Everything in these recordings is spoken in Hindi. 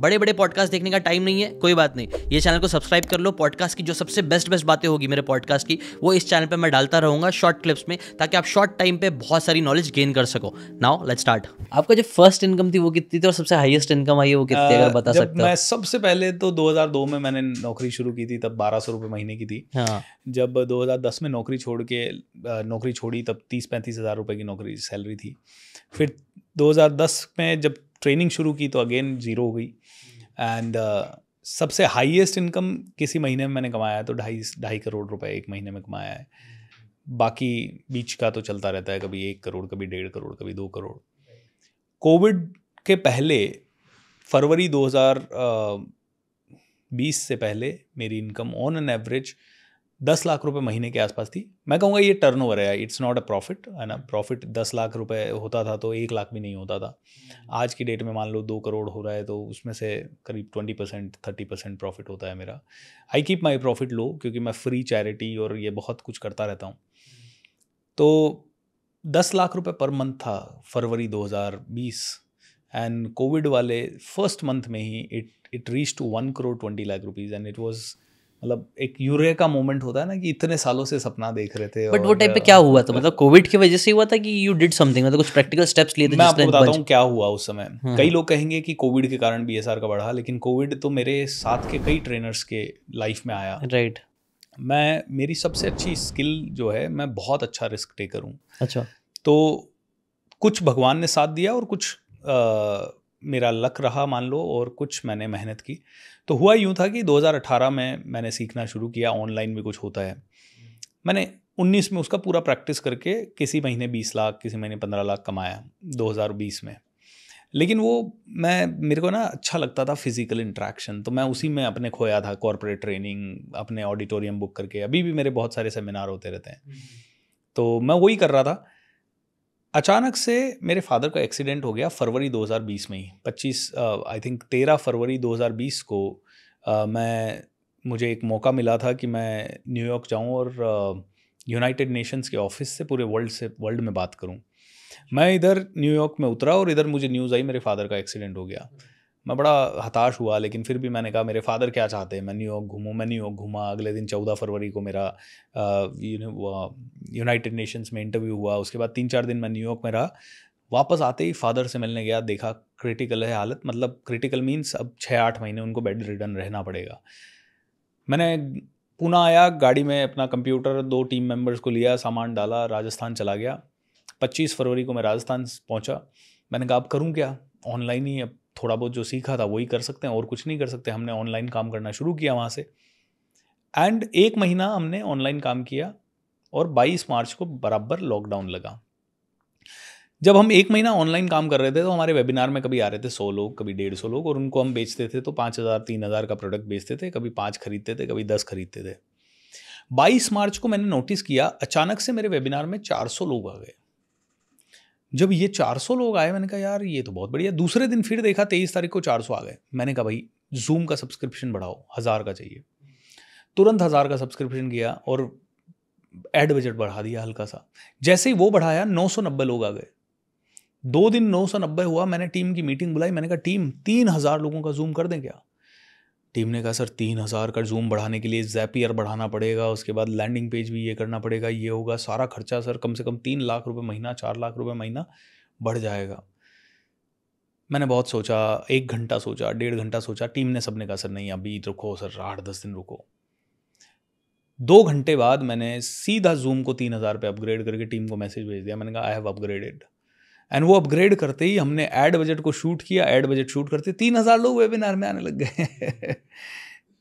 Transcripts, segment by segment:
बड़े बड़े पॉडकास्ट देखने का टाइम नहीं है, कोई बात नहीं, ये चैनल को सब्सक्राइब कर लो। पॉडकास्ट की जो सबसे बेस्ट बातें होगी मेरे पॉडकास्ट की, वो इस चैनल पे मैं डालता रहूंगा शॉर्ट क्लिप्स में, ताकि आप शॉर्ट टाइम पे बहुत सारी नॉलेज गेन कर सको। Now let's start. आपका जो फर्स्ट इनकम थी वो कितनी थी, और सबसे हाईएस्ट इनकम आई है वो कितनी, अगर बता जब सकते हो? मैं सबसे पहले तो 2002 में मैंने नौकरी शुरू की थी, तब 1200 रुपये महीने की थी। हाँ, जब 2010 में नौकरी छोड़ी तब 30-35 हज़ार रुपये की नौकरी सैलरी थी। फिर 2010 में जब ट्रेनिंग शुरू की तो अगेन ज़ीरो हो गई। एंड सबसे हाईएस्ट इनकम किसी महीने में मैंने कमाया है तो 2.5 करोड़ रुपए एक महीने में कमाया है। बाकी बीच का तो चलता रहता है, कभी 1 करोड़, कभी 1.5 करोड़, कभी 2 करोड़। कोविड के पहले फरवरी 2020 से पहले मेरी income on an average 10 lakh रुपए महीने के आसपास थी। मैं कहूँगा ये टर्नओवर है, इट्स नॉट अ प्रॉफिट, है ना। प्रॉफिट 10 लाख रुपए होता था तो 1 लाख भी नहीं होता था। आज की डेट में मान लो 2 करोड़ हो रहा है तो उसमें से करीब 20% 30% प्रॉफिट होता है मेरा। आई कीप माई प्रॉफिट लो, क्योंकि मैं फ्री चैरिटी और ये बहुत कुछ करता रहता हूँ। तो 10 लाख रुपए पर मंथ था फरवरी 2020। एंड कोविड वाले फर्स्ट मंथ में ही it reach to 1 crore 20 lakh rupees. And it was, मतलब एक यूरेका मोमेंट होता है ना, कि इतने सालों से सपना देख रहे थे। बट वो टाइम पे क्या हुआ था? मतलब कोविड की वजह से हुआ था कि यू डिड समथिंग, मतलब कुछ प्रैक्टिकल स्टेप्स लिए थे मैं जिस आपको तरह बताता बंच? हूँ क्या हुआ उस समय। कई लोग कहेंगे कि कोविड के कारण बीएसआर का बढ़ा, लेकिन कोविड तो मेरे साथ के कई ट्रेनर्स के लाइफ में आया। राइट। मेरी सबसे अच्छी स्किल जो है, मैं बहुत अच्छा रिस्क टेकर हूँ। अच्छा। तो कुछ भगवान ने साथ दिया और कुछ मेरा लक रहा मान लो, और कुछ मैंने मेहनत की। तो हुआ यूँ था कि 2018 में मैंने सीखना शुरू किया, ऑनलाइन भी कुछ होता है। मैंने 19 में उसका पूरा प्रैक्टिस करके किसी महीने 20 लाख, किसी महीने 15 लाख कमाया 2020 में। लेकिन वो मेरे को ना अच्छा लगता था फिजिकल इंटरेक्शन, तो मैं उसी में अपने खोया था। कॉर्पोरेट ट्रेनिंग, अपने ऑडिटोरियम बुक करके, अभी भी मेरे बहुत सारे सेमिनार होते रहते हैं, तो मैं वही कर रहा था। अचानक से मेरे फादर का एक्सीडेंट हो गया फरवरी 2020 में ही। 13 फरवरी 2020 को मुझे एक मौका मिला था कि मैं न्यूयॉर्क जाऊं और यूनाइटेड नेशंस के ऑफिस से पूरे वर्ल्ड में बात करूं। मैं इधर न्यूयॉर्क में उतरा और इधर मुझे न्यूज़ आई मेरे फादर का एक्सीडेंट हो गया। मैं बड़ा हताश हुआ, लेकिन फिर भी मैंने कहा मेरे फादर क्या चाहते हैं, मैं न्यूयॉर्क घूमूं। मैं न्यूयॉर्क घूमा। अगले दिन 14 फरवरी को मेरा यूनाइटेड नेशंस में इंटरव्यू हुआ। उसके बाद 3-4 दिन मैं न्यूयॉर्क में रहा। वापस आते ही फादर से मिलने गया, देखा क्रिटिकल है हालत, मतलब क्रिटिकल मीन्स अब 6-8 महीने उनको बेड रिडन रहना पड़ेगा। मैंने पुणे आया, गाड़ी में अपना कंप्यूटर, 2 टीम मेंबर्स को लिया, सामान डाला, राजस्थान चला गया। 25 फरवरी को मैं राजस्थान पहुंचा। मैंने कहा अब करूं क्या, ऑनलाइन ही अब थोड़ा बहुत जो सीखा था वही कर सकते हैं, और कुछ नहीं कर सकते। हमने ऑनलाइन काम करना शुरू किया वहाँ से। एंड 1 महीना हमने ऑनलाइन काम किया और 22 मार्च को बराबर लॉकडाउन लगा। जब हम 1 महीना ऑनलाइन काम कर रहे थे तो हमारे वेबिनार में कभी आ रहे थे 100 लोग, कभी 150 लोग, और उनको हम बेचते थे तो 5,000 3,000 का प्रोडक्ट बेचते थे। कभी 5 खरीदते थे, कभी 10 खरीदते थे। 22 मार्च को मैंने नोटिस किया, अचानक से मेरे वेबिनार में 400 लोग आ गए। जब ये 400 लोग आए, मैंने कहा यार ये तो बहुत बढ़िया। दूसरे दिन फिर देखा 23 तारीख को 400 आ गए। मैंने कहा भाई जूम का सब्सक्रिप्शन बढ़ाओ, 1000 का चाहिए। तुरंत 1000 का सब्सक्रिप्शन किया और एड बजट बढ़ा दिया हल्का सा। जैसे ही वो बढ़ाया 990 लोग आ गए। 2 दिन 990 हुआ। मैंने टीम की मीटिंग बुलाई। मैंने कहा टीम 3000 लोगों का जूम कर दें क्या? टीम ने कहा सर 3000 का जूम बढ़ाने के लिए ज़ैपियर बढ़ाना पड़ेगा, उसके बाद लैंडिंग पेज भी ये करना पड़ेगा, ये होगा सारा खर्चा सर कम से कम 3 लाख रुपए महीना, 4 लाख रुपए महीना बढ़ जाएगा। मैंने बहुत सोचा, 1 घंटा सोचा, 1.5 घंटा सोचा। टीम ने, सबने कहा सर नहीं अभी रुको सर, 8-10 दिन रुको। 2 घंटे बाद मैंने सीधा जूम को 3000 पे अपग्रेड करके टीम को मैसेज भेज दिया। मैंने कहा आई हैव अपग्रेडेड। एंड वो अपग्रेड करते ही हमने ऐड बजट को शूट किया। ऐड बजट शूट करते 3000 लोग वेबिनार में आने लग गए।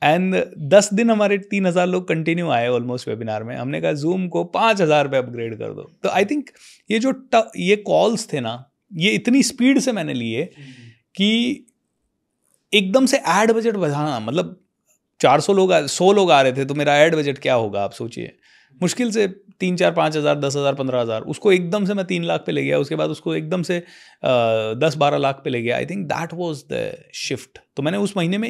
एंड 10 दिन हमारे 3000 लोग कंटिन्यू आए ऑलमोस्ट वेबिनार में। हमने कहा जूम को 5000 पे अपग्रेड कर दो। तो आई थिंक ये कॉल्स थे ना, ये इतनी स्पीड से मैंने लिए कि एकदम से ऐड बजट बढ़ाना, मतलब 400 लोग 100 लोग आ रहे थे तो मेरा ऐड बजट क्या होगा आप सोचिए। मुश्किल से 3-4-5 हज़ार, 10,000, 15,000, उसको एकदम से मैं 3 लाख पे ले गया। उसके बाद उसको एकदम से 10-12 लाख पे ले गया। I think that was the shift. तो मैंने उस महीने में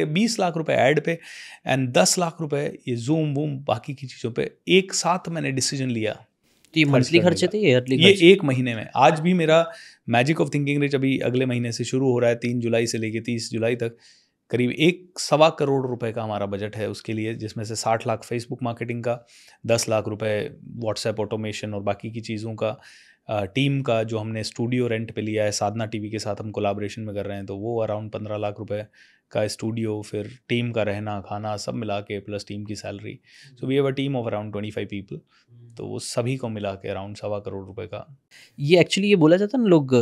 20 लाख रुपए ऐड पे एंड 10 लाख रुपए ये जूम वूम बाकी की चीज़ों पे एक साथ मैंने डिसीजन लिया। तो ये मंथली खर्चे थे, ईयरली ये खर्चे? 1 महीने में। आज भी मैजिक ऑफ थिंकिंग रिच अभी अगले महीने से शुरू हो रहा है, 3 जुलाई से लेके 30 जुलाई तक। करीब 1.25 करोड़ रुपए का हमारा बजट है उसके लिए, जिसमें से 60 लाख फेसबुक मार्केटिंग का, 10 लाख रुपए व्हाट्सएप ऑटोमेशन और बाकी की चीज़ों का, टीम का जो हमने स्टूडियो रेंट पे लिया है, साधना टीवी के साथ हम कोलैबोरेशन में कर रहे हैं, तो वो अराउंड 15 लाख रुपए का स्टूडियो, फिर टीम का रहना खाना सब मिला के प्लस टीम की सैलरी। So we have a team of around 25 people, तो वो सभी को मिला के अराउंड 1.25 करोड़ रुपए का। ये एक्चुअली ये बोला जाता है ना, लोग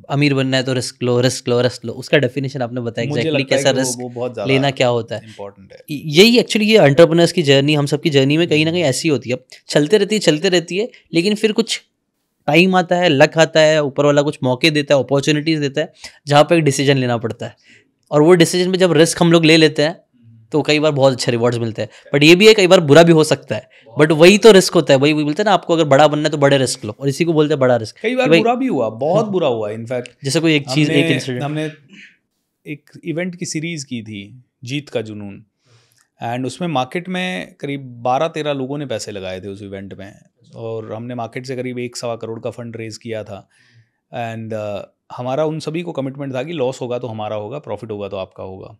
अमीर बनना है तो रिस्क लो रिस्क लो रिस्क लो, उसका डेफिनेशन आपने बताया एग्जैक्टली कैसा रिस्क लेना क्या होता है, इंपॉर्टेंट है। यही एक्चुअली ये एंटरप्रेन्योर्स की जर्नी, हम सबकी जर्नी में कहीं ना कहीं ऐसी होती है, चलते रहती है, लेकिन फिर कुछ टाइम आता है, लक आता है, ऊपर वाला कुछ मौके देता है, अपॉर्चुनिटीज़ देता है, जहाँ पे एक डिसीजन लेना पड़ता है, और वो डिसीजन में जब रिस्क हम लोग ले लेते हैं तो कई बार बहुत अच्छे रिवॉर्ड्स मिलते हैं। बट ये भी है कई बार बुरा भी हो सकता है, बट वही तो रिस्क होता है, वही बोलते हैं ना, आपको अगर बड़ा बनना है तो बड़े रिस्क लो, और इसी को बोलते हैं बड़ा रिस्क। कई बार बुरा भी हुआ, बहुत बुरा हुआ इनफैक्ट। जैसे कोई एक चीज़, एक इंसिडेंट, हमने एक इवेंट की सीरीज़ की थी, जीत का जुनून, एंड उसमें मार्केट में करीब 12-13 लोगों ने पैसे लगाए थे उस इवेंट में, और हमने मार्केट से करीब 1.25 करोड़ का फंड रेज़ किया था। एंड हमारा उन सभी को कमिटमेंट था कि लॉस होगा तो हमारा होगा, प्रॉफिट होगा तो आपका होगा,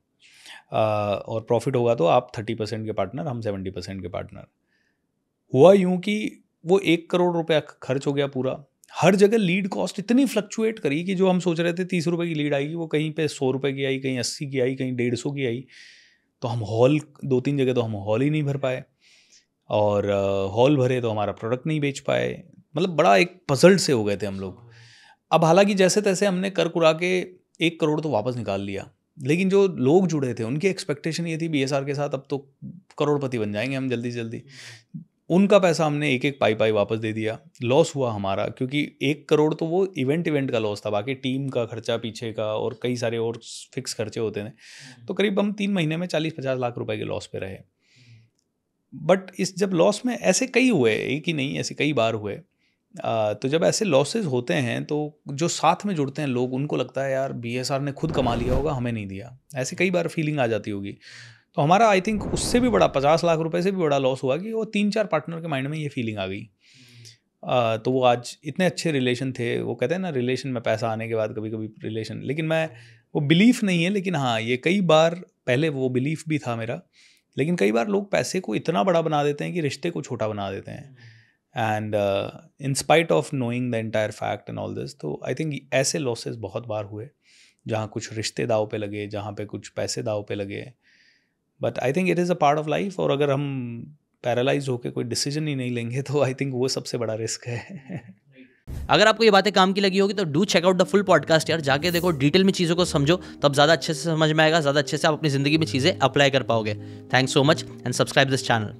और प्रॉफिट होगा तो आप 30% के पार्टनर, हम 70% के पार्टनर। हुआ यूँ कि वो 1 करोड़ रुपया खर्च हो गया पूरा। हर जगह लीड कॉस्ट इतनी फ्लक्चुएट करी कि जो हम सोच रहे थे 30 रुपये की लीड आएगी, वो कहीं पे 100 रुपये की आई, कहीं 80 की आई, कहीं 150 की आई। तो हम हॉल 2-3 जगह तो हम हॉल ही नहीं भर पाए, और हॉल भरे तो हमारा प्रोडक्ट नहीं बेच पाए। मतलब बड़ा एक पजल्ड से हो गए थे हम लोग। अब हालांकि जैसे तैसे हमने कर कुरा के 1 करोड़ तो वापस निकाल लिया, लेकिन जो लोग जुड़े थे उनकी एक्सपेक्टेशन ये थी BSR के साथ अब तो करोड़पति बन जाएंगे हम जल्दी से जल्दी। उनका पैसा हमने एक एक पाई वापस दे दिया। लॉस हुआ हमारा, क्योंकि 1 करोड़ तो वो इवेंट का लॉस था, बाकी टीम का खर्चा पीछे का और कई सारे और फिक्स खर्चे होते थे। तो करीब हम 3 महीने में 40-50 लाख रुपए के लॉस पे रहे। बट इस जब लॉस में ऐसे कई हुए, एक ही नहीं, ऐसे कई बार हुए। तो जब ऐसे लॉसेस होते हैं तो जो साथ में जुड़ते हैं लोग, उनको लगता है यार BSR ने खुद कमा लिया होगा, हमें नहीं दिया। ऐसे कई बार फीलिंग आ जाती होगी। तो हमारा आई थिंक उससे भी बड़ा 50 लाख रुपए से भी बड़ा लॉस हुआ कि वो 3-4 पार्टनर के माइंड में ये फीलिंग आ गई। तो वो आज इतने अच्छे रिलेशन थे, वो कहते हैं ना रिलेशन में पैसा आने के बाद कभी कभी रिलेशन, लेकिन मैं वो बिलीफ नहीं है, लेकिन हाँ ये कई बार पहले वो बिलीफ भी था मेरा, लेकिन कई बार लोग पैसे को इतना बड़ा बना देते हैं कि रिश्ते को छोटा बना देते हैं। And in spite of knowing the entire fact and all this, तो आई थिंक ऐसे लॉसेस बहुत बार हुए जहाँ कुछ रिश्ते दाव पे लगे, जहाँ पे कुछ पैसे दाव पे लगे। But I think it is a part of life, और अगर हम पैरालाइज होकर कोई डिसीजन ही नहीं लेंगे तो आई थिंक वो सबसे बड़ा रिस्क है। अगर आपको ये बातें काम की लगी होगी तो do check out the full podcast यार, जाके देखो, डिटेल में चीज़ों को समझो, तब ज़्यादा अच्छे से समझ में आएगा, ज़्यादा अच्छे से आप अपनी ज़िंदगी में चीज़ें अप्लाई कर पाओगे। Thanks so much and subscribe this channel.